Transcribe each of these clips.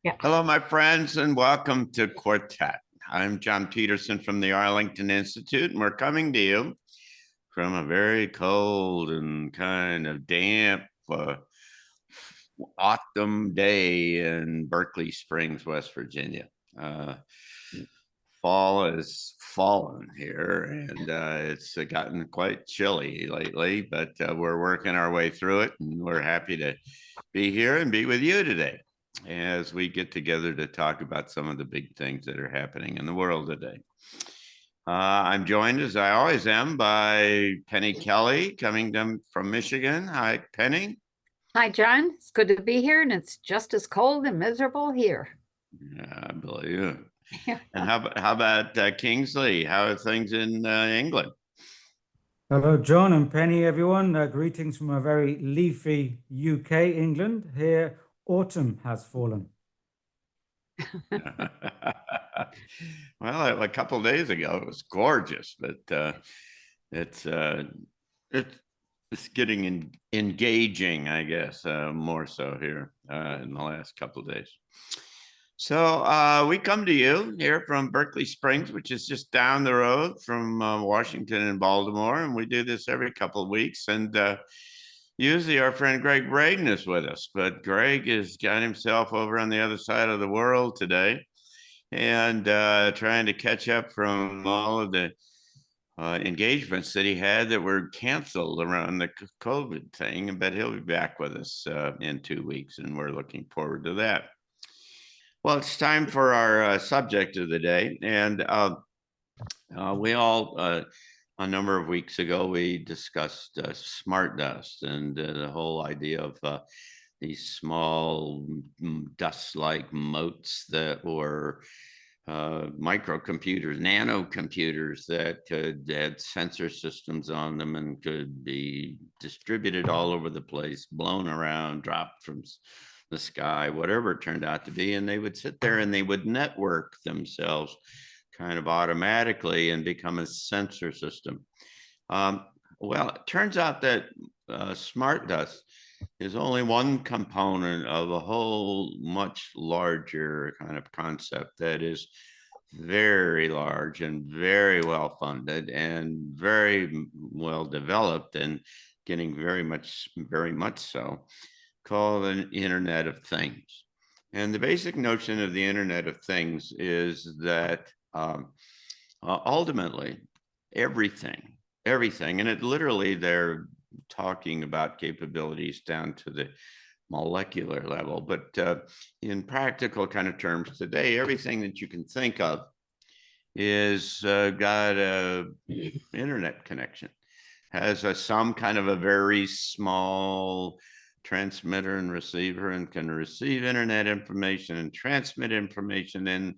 Yeah. Hello, my friends, and welcome to Quartet. I'm John Petersen from the Arlington Institute, and we're coming to you from a very cold and kind of damp autumn day in Berkeley Springs, West Virginia. Uh, Fall has fallen here, and it's gotten quite chilly lately, but we're working our way through it, and we're happy to be here and be with you today as we get together to talk about some of the big things that are happening in the world today. I'm joined, as I always am, by Penny Kelly coming from Michigan. Hi, Penny. Hi, John. It's good to be here, and it's just as cold and miserable here. Yeah, I believe you. And how about Kingsley? How are things in England? Hello, John and Penny, everyone. Greetings from a very leafy UK, England. Here, autumn has fallen. Well, a couple of days ago, it was gorgeous, but it's it's getting engaging, I guess, more so here in the last couple of days. So we come to you here from Berkeley Springs, which is just down the road from Washington and Baltimore, and we do this every couple of weeks. And usually our friend Greg Braden is with us, but Greg has got himself over on the other side of the world today and trying to catch up from all of the engagements that he had that were canceled around the COVID thing. But he'll be back with us in 2 weeks, and we're looking forward to that. Well, it's time for our subject of the day. And we all, a number of weeks ago, we discussed smart dust and the whole idea of these small dust-like motes that were microcomputers, nanocomputers that had sensor systems on them and could be distributed all over the place, blown around, dropped from the sky, whatever it turned out to be. And they would sit there and they would network themselves kind of automatically and become a sensor system. Well, it turns out that smart dust is only one component of a whole much larger kind of concept that is very large and very well funded and very well developed and getting very much so, called an Internet of Things. And the basic notion of the Internet of Things is that ultimately everything, and it literally they're talking about capabilities down to the molecular level, but in practical kind of terms today, everything that you can think of is got a internet connection, has some kind of a very small transmitter and receiver, and can receive internet information and transmit information. And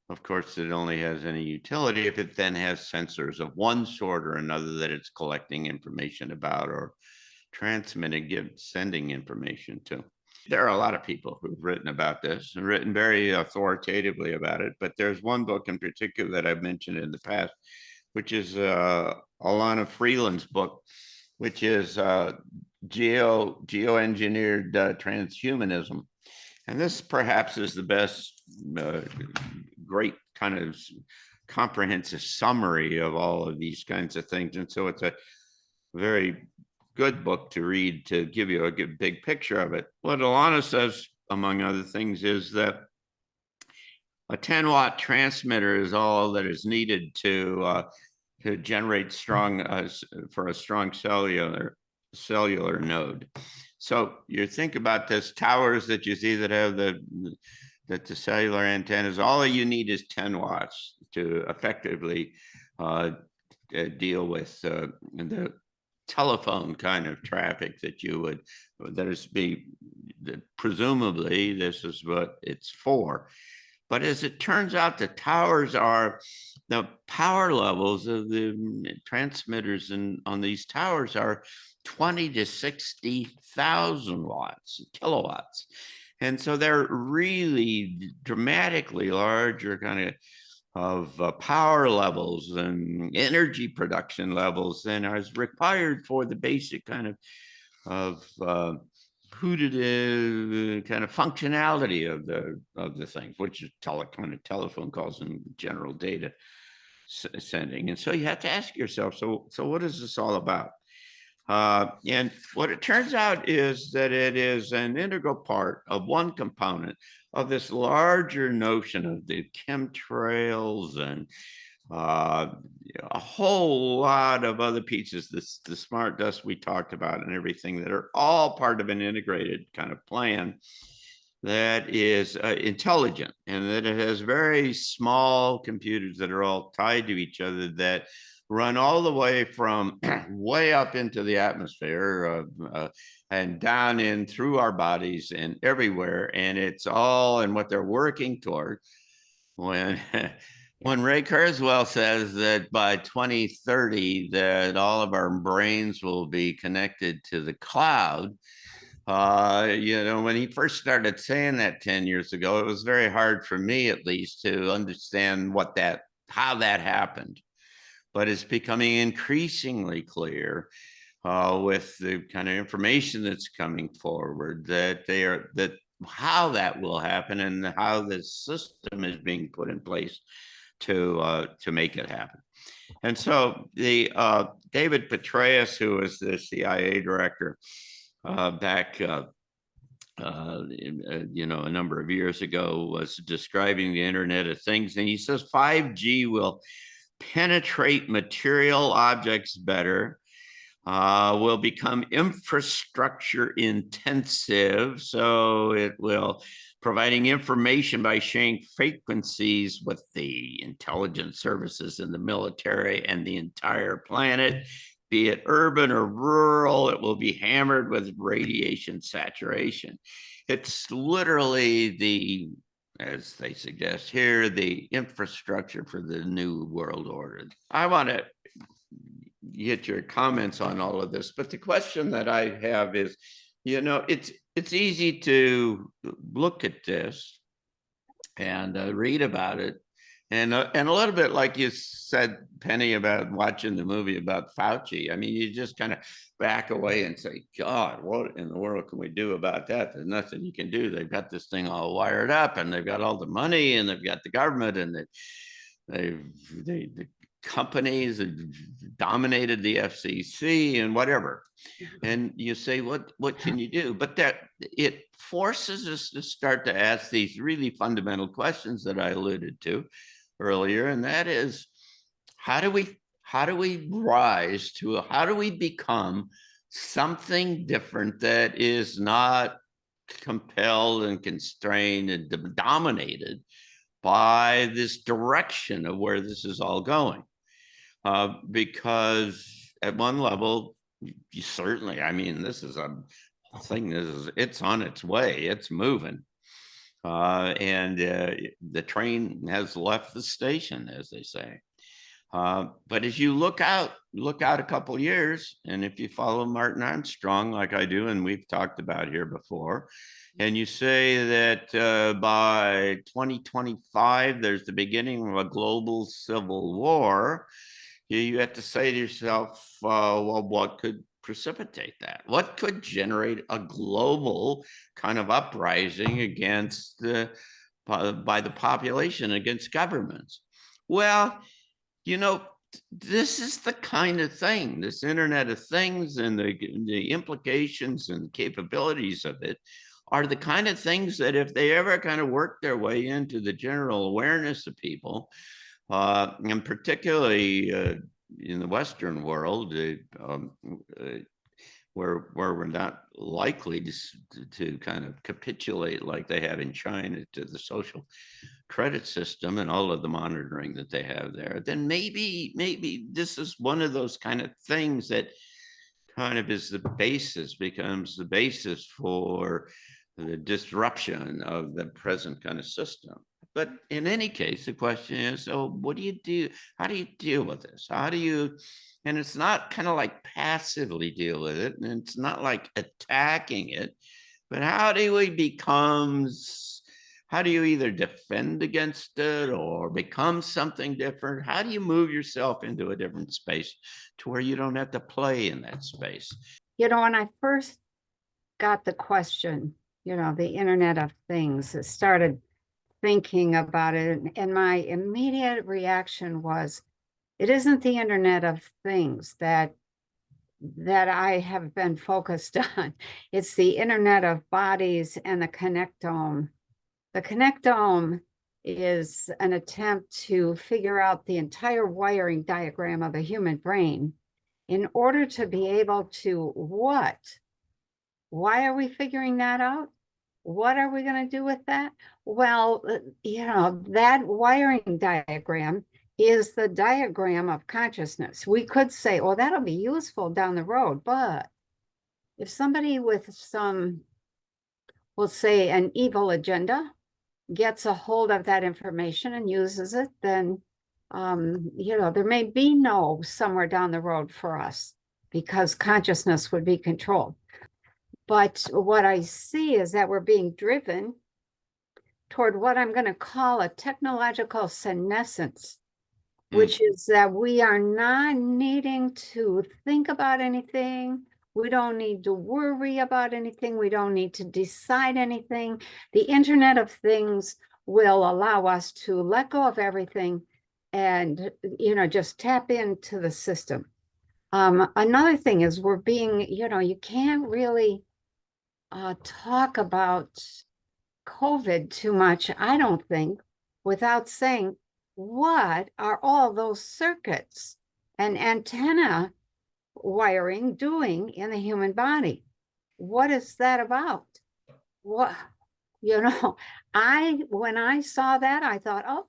of course, it only has any utility if it then has sensors of one sort or another that it's collecting information about or transmitting, sending information to. There are a lot of people who've written about this and written very authoritatively about it, but there's one book in particular that I've mentioned in the past, which is Alana Freeland's book, which is geoengineered transhumanism. And this perhaps is the best great kind of comprehensive summary of all of these kinds of things. And so it's a very good book to read to give you a good big picture of it. What Alana says, among other things, is that a 10-watt transmitter is all that is needed to generate for a strong cellular node. So you think about this towers that you see that have the cellular antennas. All you need is 10 watts to effectively deal with the telephone kind of traffic presumably this is what it's for. But as it turns out, the power levels of the transmitters on these towers are 20 to 60,000 kilowatts. And so they're really dramatically larger kind of power levels and energy production levels than is required for the basic kind of putative kind of functionality of the things, which is kind of telephone calls and general data sending. And so you have to ask yourself, so what is this all about? And what it turns out is that it is an integral part of one component of this larger notion of the chemtrails and a whole lot of other pieces, the smart dust we talked about and everything, that are all part of an integrated kind of plan that is intelligent, and that it has very small computers that are all tied to each other, that run all the way from way up into the atmosphere and down in through our bodies and everywhere. And it's all, and what they're working toward, when Ray Kurzweil says that by 2030 that all of our brains will be connected to the cloud, when he first started saying that 10 years ago, it was very hard for me, at least, to understand how that happened. But it's becoming increasingly clear with the kind of information that's coming forward that how that will happen and how the system is being put in place to make it happen. And so the David Petraeus, who was the CIA director back a number of years ago, was describing the Internet of Things, and he says 5G will penetrate material objects better, will become infrastructure intensive. So it will providing information by sharing frequencies with the intelligence services and the military and the entire planet, be it urban or rural. It will be hammered with radiation saturation. It's literally as they suggest here, the infrastructure for the new world order. I want to get your comments on all of this, but the question that I have is, it's easy to look at this and read about it, and a little bit like you said, Penny, about watching the movie about Fauci. I mean, you just kind of back away and say, God, what in the world can we do about that? There's nothing you can do. They've got this thing all wired up, and they've got all the money, and they've got the government, and the companies have dominated the FCC and whatever. And you say, what can you do? But that it forces us to start to ask these really fundamental questions that I alluded to earlier, and that is, how do we become something different that is not compelled and constrained and dominated by this direction of where this is all going? Because at one level, you certainly, I mean, this is a thing, it's on its way, it's moving. And the train has left the station, as they say. But as you look out a couple of years, and if you follow Martin Armstrong like I do, and we've talked about here before, and you say that by 2025, there's the beginning of a global civil war, you have to say to yourself, well, what could precipitate that? What could generate a global kind of uprising against by the population against governments? Well, this is the kind of thing, this Internet of Things and the implications and capabilities of it are the kind of things that if they ever kind of work their way into the general awareness of people, and particularly in the Western world, where we're not likely to kind of capitulate like they have in China to the social credit system and all of the monitoring that they have there, then maybe this is one of those kind of things that kind of becomes the basis for the disruption of the present kind of system. But in any case, the question is, so what do you do? How do you deal with this? And it's not kind of like passively deal with it, and it's not like attacking it, but how do you either defend against it or become something different? How do you move yourself into a different space to where you don't have to play in that space? When I first got the question, the Internet of Things, I started thinking about it, and my immediate reaction was, it isn't the Internet of Things that I have been focused on. It's the Internet of Bodies and the connectome. The connectome is an attempt to figure out the entire wiring diagram of the human brain in order to be able to what? Why are we figuring that out? What are we going to do with that? Well, that wiring diagram is the diagram of consciousness. We could say, oh, that'll be useful down the road. But if somebody with some, we'll say, an evil agenda gets a hold of that information and uses it, then, there may be no somewhere down the road for us because consciousness would be controlled. But what I see is that we're being driven toward what I'm going to call a technological senescence, which is that we are not needing to think about anything. We don't need to worry about anything. We don't need to decide anything. The Internet of Things will allow us to let go of everything and, just tap into the system. Another thing is we're being, you can't really talk about COVID too much, I don't think, without saying, what are all those circuits and antenna wiring doing in the human body? What is that about? What, when I saw that, I thought, oh,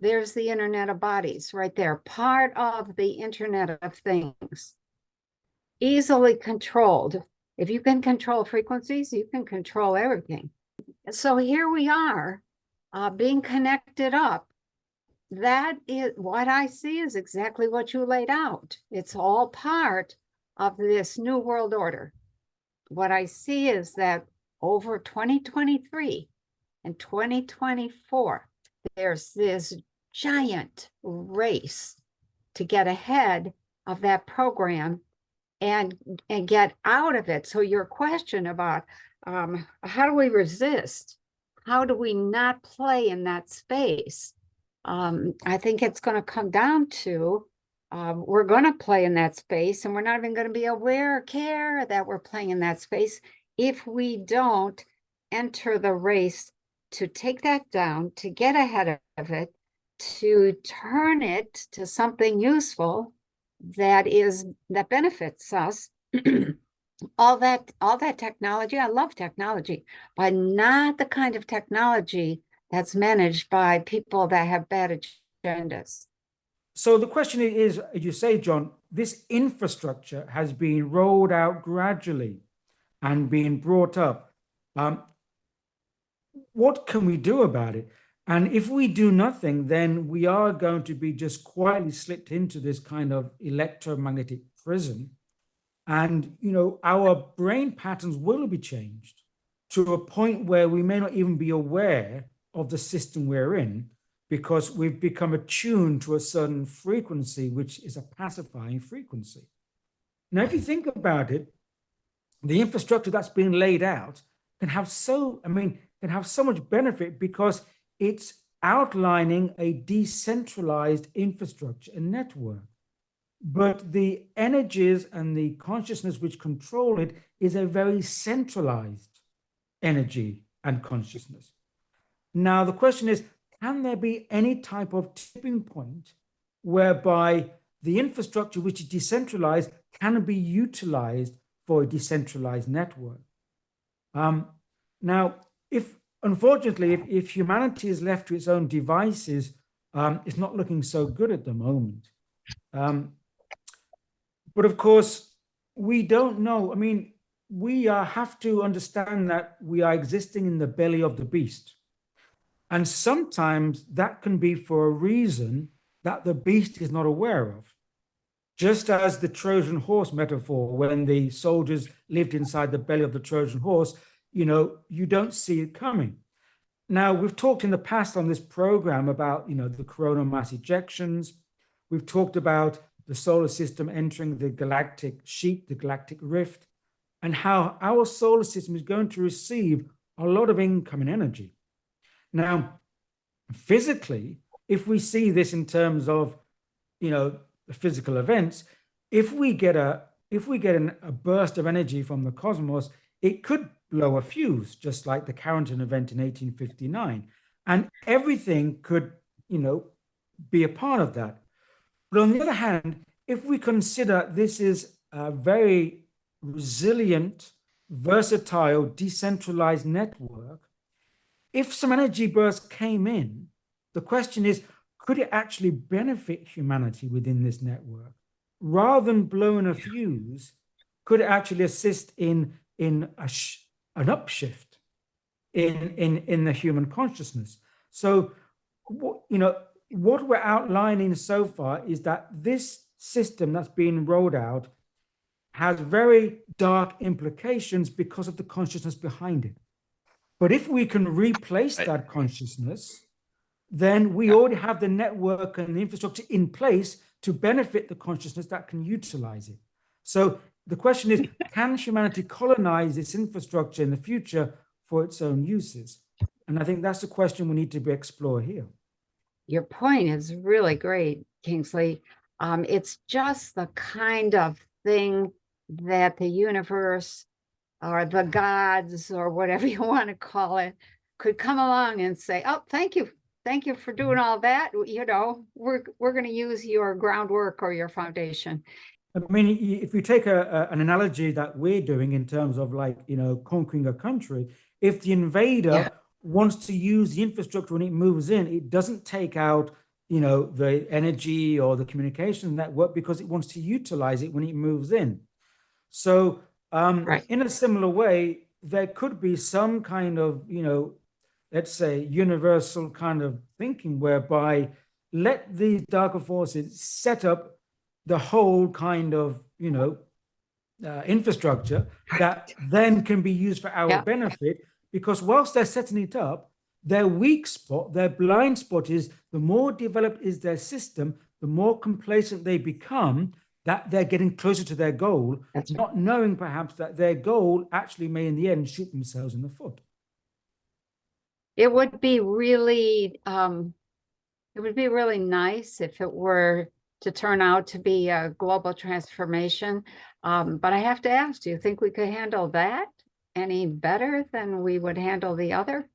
there's the Internet of Bodies right there, part of the Internet of Things, easily controlled. If you can control frequencies, you can control everything. So here we are, being connected up. That is what I see is exactly what you laid out. It's all part of this new world order. What I see is that over 2023 and 2024, there's this giant race to get ahead of that program and get out of it. So your question about how do we resist? How do we not play in that space? I think it's going to come down to we're going to play in that space, and we're not even going to be aware or care that we're playing in that space if we don't enter the race to take that down, to get ahead of it, to turn it to something useful that benefits us. all that technology, I love technology, but not the kind of technology that's managed by people that have bad agendas. So the question is, as you say, John, this infrastructure has been rolled out gradually and being brought up. What can we do about it? And if we do nothing, then we are going to be just quietly slipped into this kind of electromagnetic prison. And, our brain patterns will be changed to a point where we may not even be aware of the system we're in, because we've become attuned to a certain frequency, which is a pacifying frequency. Now, if you think about it, the infrastructure that's being laid out can have so much benefit because it's outlining a decentralized infrastructure and network. But the energies and the consciousness which control it is a very centralized energy and consciousness. Now, the question is, can there be any type of tipping point whereby the infrastructure which is decentralized can be utilized for a decentralized network? Now, unfortunately, if humanity is left to its own devices, it's not looking so good at the moment. But of course, we don't know. We have to understand that we are existing in the belly of the beast. And sometimes that can be for a reason that the beast is not aware of. Just as the Trojan horse metaphor, when the soldiers lived inside the belly of the Trojan horse, you don't see it coming. Now, we've talked in the past on this program about, the coronal mass ejections. We've talked about the solar system entering the galactic sheet, the galactic rift. and how our solar system is going to receive a lot of incoming energy. Now, physically, if we see this in terms of, the physical events, if we get a burst of energy from the cosmos, it could blow a fuse, just like the Carrington event in 1859, and everything could, be a part of that. But on the other hand, if we consider this is a very resilient, versatile, decentralized network, if some energy burst came in, the question is, could it actually benefit humanity within this network? Rather than blowing a fuse, could it actually assist in an upshift in the human consciousness? So, what we're outlining so far is that this system that's being rolled out has very dark implications because of the consciousness behind it. But if we can replace that consciousness, then we already have the network and the infrastructure in place to benefit the consciousness that can utilize it. So the question is, can humanity colonize this infrastructure in the future for its own uses? And I think that's the question we need to explore here. Your point is really great, Kingsley. It's just the kind of thing that the universe or the gods or whatever you want to call it could come along and say, oh, thank you for doing all that. We're going to use your groundwork or your foundation. I mean, if you take an analogy that we're doing in terms of conquering a country, if the invader wants to use the infrastructure when it moves in, it doesn't take out, the energy or the communication network because it wants to utilize it when it moves in. So in a similar way, there could be some kind of, let's say, universal kind of thinking whereby let these darker forces set up the whole kind of, infrastructure that then can be used for our benefit, because whilst they're setting it up, their weak spot, their blind spot is the more developed is their system, the more complacent they become, that they're getting closer to their goal, not knowing perhaps that their goal actually may in the end shoot themselves in the foot. It would be really nice if it were to turn out to be a global transformation. But I have to ask, do you think we could handle that any better than we would handle the other?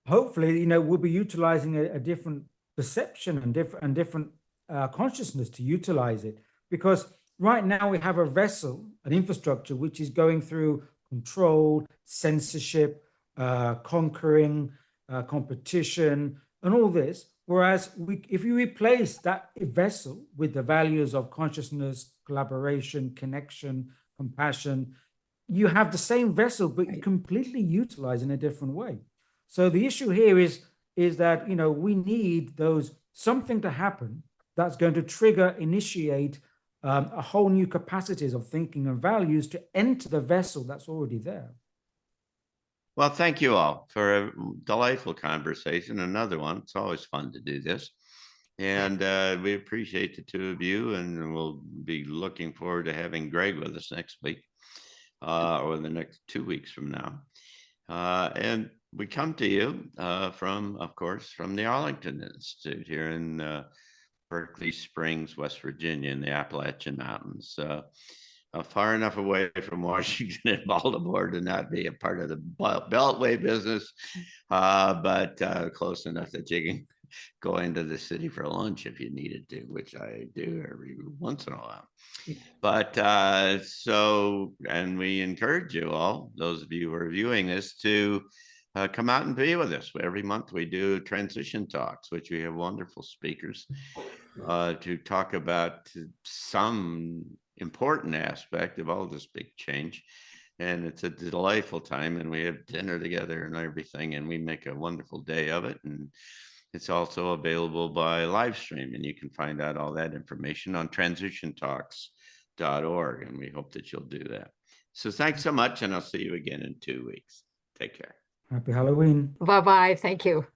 Hopefully, we'll be utilizing a different perception and different consciousness to utilize it. Because right now we have a vessel, an infrastructure, which is going through control, censorship, conquering, competition, and all this. Whereas if you replace that vessel with the values of consciousness, collaboration, connection, compassion, you have the same vessel, but you completely utilize in a different way. So the issue here is that, we need something to happen that's going to trigger, initiate a whole new capacities of thinking and values to enter the vessel that's already there. Well, thank you all for a delightful conversation. Another one. It's always fun to do this. And we appreciate the two of you, and we'll be looking forward to having Greg with us next week or the next 2 weeks from now. And we come to you from the Arlington Institute here in Berkeley Springs, West Virginia, in the Appalachian Mountains. Far enough away from Washington and Baltimore to not be a part of the Beltway business, but close enough that you can go into the city for lunch if you needed to, which I do every once in a while. But and we encourage you all, those of you who are viewing this, to come out and be with us. Every month we do transition talks, which we have wonderful speakers to talk about some important aspect of all this big change. And it's a delightful time, and we have dinner together and everything, and we make a wonderful day of it. And it's also available by live stream, and you can find out all that information on transitiontalks.org, and we hope that you'll do that. So thanks so much, and I'll see you again in 2 weeks. Take care. Happy Halloween. Bye-bye. Thank you.